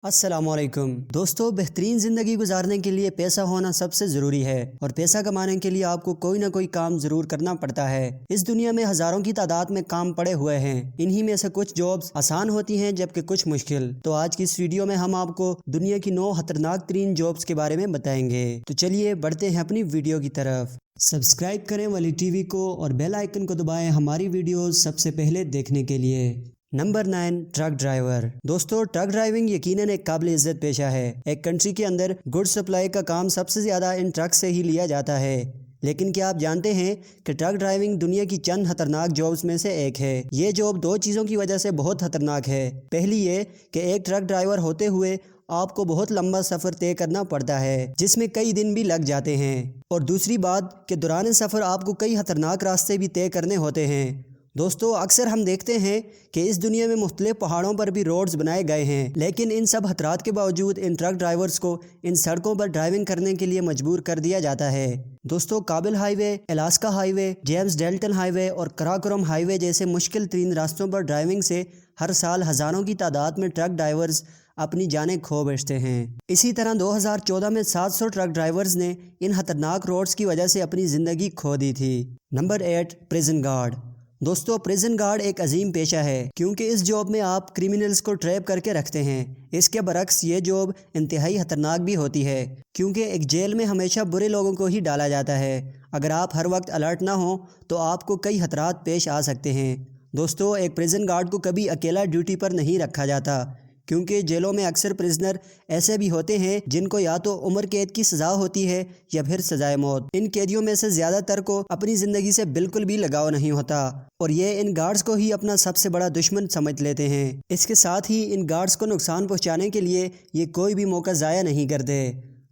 السلام علیکم دوستو، بہترین زندگی گزارنے کے لیے پیسہ ہونا سب سے ضروری ہے اور پیسہ کمانے کے لیے آپ کو کوئی نہ کوئی کام ضرور کرنا پڑتا ہے۔ اس دنیا میں ہزاروں کی تعداد میں کام پڑے ہوئے ہیں، انہی میں سے کچھ جابز آسان ہوتی ہیں جبکہ کچھ مشکل۔ تو آج کی اس ویڈیو میں ہم آپ کو دنیا کی 9 خطرناک ترین جابز کے بارے میں بتائیں گے۔ تو چلیے بڑھتے ہیں اپنی ویڈیو کی طرف۔ سبسکرائب کریں ولی ٹی وی کو اور بیل آئیکن کو دبائیں ہماری ویڈیوز سب سے پہلے دیکھنے کے لیے۔ Number 9، truck driver. دوستو، ٹرک ڈرائیونگ یقیناً ایک قابل عزت پیشہ ہے۔ ایک کنٹری کے اندر گڈ سپلائی کا کام سب سے زیادہ ان ٹرک سے ہی لیا جاتا ہے، لیکن کیا آپ جانتے ہیں کہ ٹرک ڈرائیونگ دنیا کی چند خطرناک جابز میں سے ایک ہے۔ یہ جاب 2 چیزوں کی وجہ سے بہت خطرناک ہے۔ پہلی یہ کہ ایک ٹرک ڈرائیور ہوتے ہوئے آپ کو بہت لمبا سفر طے کرنا پڑتا ہے جس میں کئی دن بھی لگ جاتے ہیں، اور دوسری بات کہ دوران سفر آپ کو کئی خطرناک راستے بھی طے کرنے ہوتے ہیں۔ دوستو، اکثر ہم دیکھتے ہیں کہ اس دنیا میں مختلف پہاڑوں پر بھی روڈز بنائے گئے ہیں، لیکن ان سب خطرات کے باوجود ان ٹرک ڈرائیورز کو ان سڑکوں پر ڈرائیونگ کرنے کے لیے مجبور کر دیا جاتا ہے۔ دوستو، کابل ہائی وے، الاسکا ہائی وے، جیمز ڈیلٹن ہائی وے اور کراکورم ہائی وے جیسے مشکل ترین راستوں پر ڈرائیونگ سے ہر سال ہزاروں کی تعداد میں ٹرک ڈرائیورز اپنی جانیں کھو بیٹھتے ہیں۔ اسی طرح 2014 میں 700 ٹرک ڈرائیورز نے ان خطرناک روڈز کی وجہ سے اپنی زندگی کھو دی تھی۔ Number 8، prison guard. دوستو، پریزن گارڈ ایک عظیم پیشہ ہے کیونکہ اس جاب میں آپ کرمنلز کو ٹریپ کر کے رکھتے ہیں۔ اس کے برعکس یہ جاب انتہائی خطرناک بھی ہوتی ہے کیونکہ ایک جیل میں ہمیشہ برے لوگوں کو ہی ڈالا جاتا ہے۔ اگر آپ ہر وقت الرٹ نہ ہوں تو آپ کو کئی خطرات پیش آ سکتے ہیں۔ دوستو، ایک پریزن گارڈ کو کبھی اکیلا ڈیوٹی پر نہیں رکھا جاتا کیونکہ جیلوں میں اکثر پرزنر ایسے بھی ہوتے ہیں جن کو یا تو عمر قید کی سزا ہوتی ہے یا پھر سزائے موت۔ ان قیدیوں میں سے زیادہ تر کو اپنی زندگی سے بالکل بھی لگاؤ نہیں ہوتا اور یہ ان گارڈز کو ہی اپنا سب سے بڑا دشمن سمجھ لیتے ہیں۔ اس کے ساتھ ہی ان گارڈز کو نقصان پہنچانے کے لیے یہ کوئی بھی موقع ضائع نہیں کرتے۔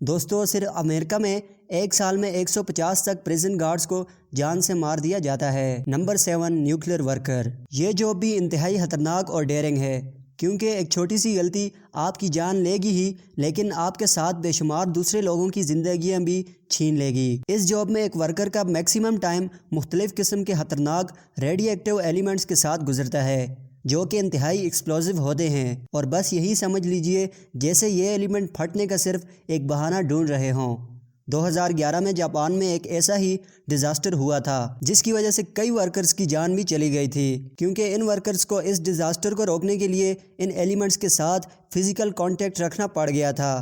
دوستو، صرف امریکہ میں ایک سال میں 150 تک پریزن گارڈز کو جان سے مار دیا جاتا ہے۔ Number 7، nuclear worker. یہ جاب بھی انتہائی خطرناک اور ڈیرنگ ہے کیونکہ ایک چھوٹی سی غلطی آپ کی جان لے گی ہی، لیکن آپ کے ساتھ بے شمار دوسرے لوگوں کی زندگیاں بھی چھین لے گی۔ اس جاب میں ایک ورکر کا میکسیمم ٹائم مختلف قسم کے خطرناک ریڈی ایکٹیو ایلیمنٹس کے ساتھ گزرتا ہے جو کہ انتہائی ایکسپلوزیو ہوتے ہیں، اور بس یہی سمجھ لیجئے جیسے یہ ایلیمنٹ پھٹنے کا صرف ایک بہانہ ڈھونڈ رہے ہوں۔ 2011 میں جاپان میں ایک ایسا ہی ڈیزاسٹر ہوا تھا جس کی وجہ سے کئی ورکرز کی جان بھی چلی گئی تھی کیونکہ ان ورکرز کو اس ڈیزاسٹر کو روکنے کے لیے ان ایلیمنٹس کے ساتھ فزیکل کانٹیکٹ رکھنا پڑ گیا تھا،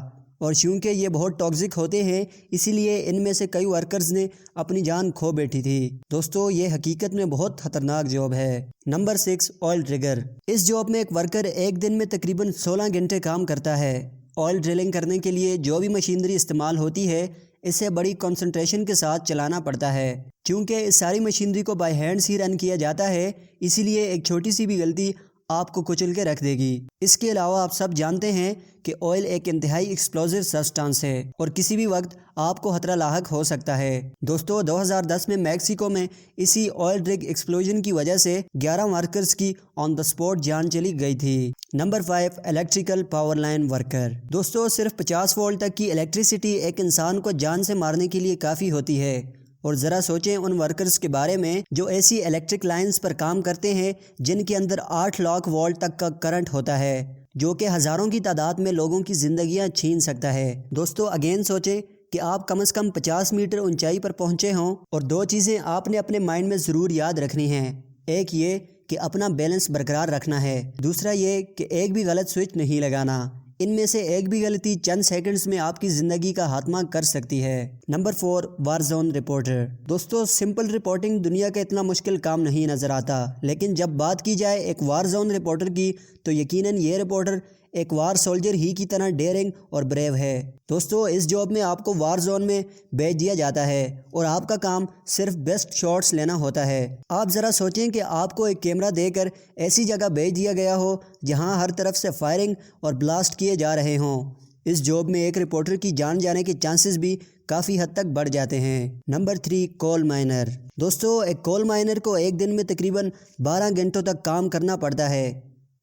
اور چونکہ یہ بہت ٹاکسک ہوتے ہیں اسی لیے ان میں سے کئی ورکرز نے اپنی جان کھو بیٹھی تھی۔ دوستو، یہ حقیقت میں بہت خطرناک جاب ہے۔ Number 6، oil derrick. اس جاب میں ایک ورکر ایک دن میں تقریباً 16 گھنٹے کام کرتا ہے۔ آئل ڈرلنگ کرنے کے لیے جو بھی مشینری استعمال ہوتی ہے اسے بڑی کنسنٹریشن کے ساتھ چلانا پڑتا ہے کیونکہ اس ساری مشینری کو بائی ہینڈز ہی رن کیا جاتا ہے، اسی لیے ایک چھوٹی سی بھی غلطی آپ کو کچل کے رکھ دے گی۔ اس کے علاوہ آپ سب جانتے ہیں کہ آئل ایک انتہائی ایکسپلوزیو سبسٹانس ہے اور کسی بھی وقت آپ کو خطرہ لاحق ہو سکتا ہے۔ دوستو، 2010 میں میکسیکو میں اسی آئل ڈرگ ایکسپلوژن کی وجہ سے 11 ورکرز کی آن دا سپوٹ جان چلی گئی تھی۔ Number 5، electrical power line worker. دوستو، صرف 50 وولٹ تک کی الیکٹریسٹی ایک انسان کو جان سے مارنے کے لیے کافی ہوتی ہے، اور ذرا سوچیں ان ورکرز کے بارے میں جو ایسی الیکٹرک لائنز پر کام کرتے ہیں جن کے اندر 8 لاکھ وولٹ تک کا کرنٹ ہوتا ہے جو کہ ہزاروں کی تعداد میں لوگوں کی زندگیاں چھین سکتا ہے۔ دوستو، اگین سوچیں کہ آپ کم از کم 50 میٹر اونچائی پر پہنچے ہوں، اور 2 چیزیں آپ نے اپنے مائنڈ میں ضرور یاد رکھنی ہیں۔ ایک یہ کہ اپنا بیلنس برقرار رکھنا ہے، دوسرا یہ کہ ایک بھی غلط سوئچ نہیں لگانا۔ ان میں سے ایک بھی غلطی چند سیکنڈز میں آپ کی زندگی کا خاتمہ کر سکتی ہے۔ Number 4، war zone reporter. دوستو، سمپل رپورٹنگ دنیا کا اتنا مشکل کام نہیں نظر آتا، لیکن جب بات کی جائے ایک وار زون رپورٹر کی تو یقیناً یہ رپورٹر ایک وار سولجر ہی کی طرح ڈیرنگ اور بریو ہے۔ دوستو، اس جاب میں آپ کو وار زون میں بھیج دیا جاتا ہے اور آپ کا کام صرف بیسٹ شاٹس لینا ہوتا ہے۔ آپ ذرا سوچیں کہ آپ کو ایک کیمرہ دے کر ایسی جگہ بھیج دیا گیا ہو جہاں ہر طرف سے فائرنگ اور بلاسٹ کیے جا رہے ہوں۔ اس جاب میں ایک رپورٹر کی جان جانے کے چانسز بھی کافی حد تک بڑھ جاتے ہیں۔ نمبر 3، کول مائنر۔ دوستو، ایک کول مائنر کو ایک دن میں تقریباً 12 گھنٹوں تک کام کرنا پڑتا ہے۔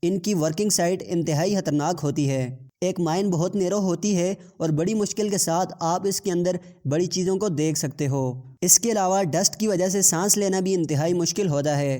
ان کی ورکنگ سائٹ انتہائی خطرناک ہوتی ہے۔ ایک مائن بہت نیرو ہوتی ہے اور بڑی مشکل کے ساتھ آپ اس کے اندر بڑی چیزوں کو دیکھ سکتے ہو۔ اس کے علاوہ ڈسٹ کی وجہ سے سانس لینا بھی انتہائی مشکل ہوتا ہے۔